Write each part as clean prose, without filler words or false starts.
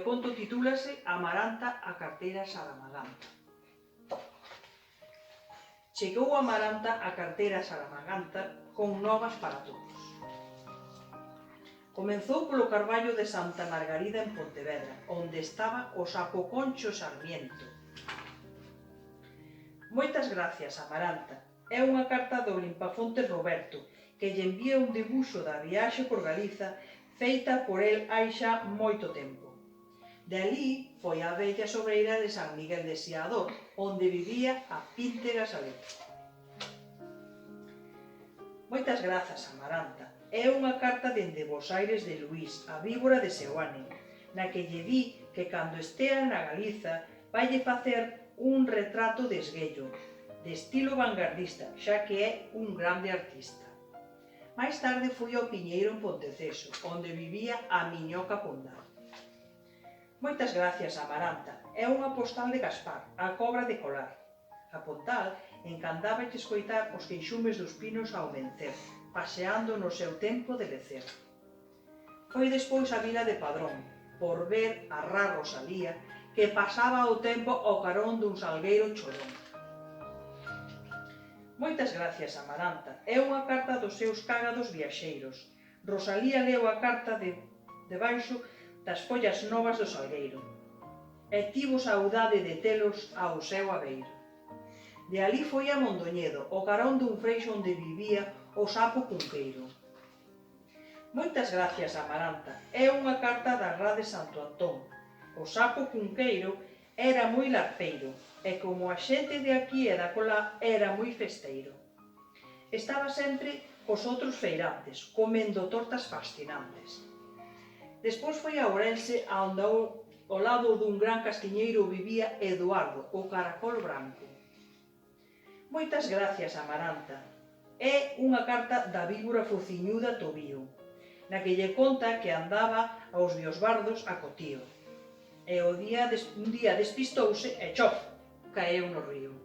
conto titúlase Amaranta, a carteira saramaganta. Chegou Amaranta a carteira saramaganta con novas para todos. Comezou polo Carballo de Santa Margarida en Pontevedra, onde estaba o sapo Concho Sarmiento. Moitas gracias, Amaranta. É unha carta do Limpafontes Roberto, que lle envía un dibuixo da viaxe por Galiza feita por el hai xa moito tempo. De alí foi a vella sobreira de San Miguel de Seador, onde vivía a Píntega Salete. Moitas grazas, Amaranta. É unha carta dende Bos Aires de Luís, a víbora de Seoane, na que lle di que cando estea na Galiza vaille facer un retrato de esguello, de estilo vanguardista, xa que é un grande artista. Mais tarde fui ao Piñeiro en Ponteceso, onde vivía a Miñoca Pondal. Moitas gracias, Amaranta. É unha postal de Gaspar, a cobra de colar. A Pondal encantáballe escoitar os queixumes dos pinos ao vencer, paseando no seu tempo de lecer. Foi despois a vila de Padrón, por ver a Ra Rosalía, que pasaba o tempo ao carón dun salgueiro chorón. Moitas gracias, Amaranta. É unha carta dos seus cágados viaxeiros. Rosalía leu a carta debaixo das follas novas do salgueiro e tivo saudade de telos ao seu abeiro. De alí foi a Mondoñedo, o carón dun freixo onde vivía o sapo Cunqueiro. Moitas gracias, Amaranta. É unha carta da Ra de Santo Antón. O sapo Cunqueiro era moi larpeiro, e como a xente de aquí e da cola era moi festeiro. Estaba sempre cos outros feirantes, comendo tortas fascinantes. Despois foi a Ourense, onde ao lado dun gran castiñeiro vivía Eduardo, o caracol branco. Moitas gracias, Amaranta. É unha carta da víbora fociñuda Tobío, na que lle conta que andaba aos biosbardos a cotío. E un día despistouse e chof, caeu no río.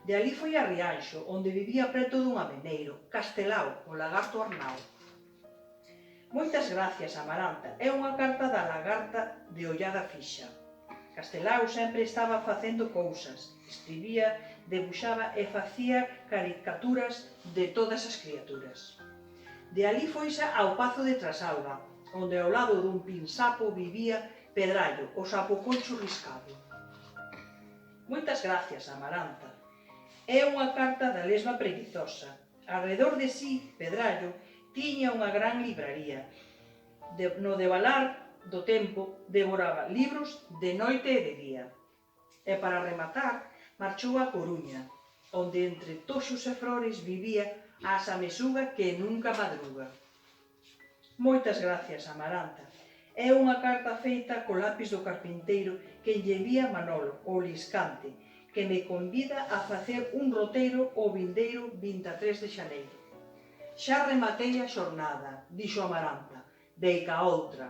De alí foi a Rianxo, onde vivía preto dun ameneiro, Castelao, o lagarto Arnao. Moitas gracias, Amaranta. É unha carta da lagarta de ollada fixa. Castelao sempre estaba facendo cousas, escribía, debuxaba e facía caricaturas de todas as criaturas. De alí foise ao Pazo de Trasalba, onde ao lado dun pinsapo vivía Pedrallo, o sapo Concho riscado. Moitas gracias, Amaranta. É unha carta da lesma preguizosa. Arredor de si, Pedrallo tiña unha gran libraría. No devalar do tempo devoraba libros de noite e de día. E para rematar, marchou a Coruña, onde entre toxos e flores vivía a samesuga que nunca madruga. Moitas gracias, Amaranta. É unha carta feita co lápis do carpinteiro que lle envía Manolo, o Liscante, que me convida a facer un roteiro o vindeiro 23 de xaneiro. Xa rematei a xornada, dixo Amaranta, deica outra.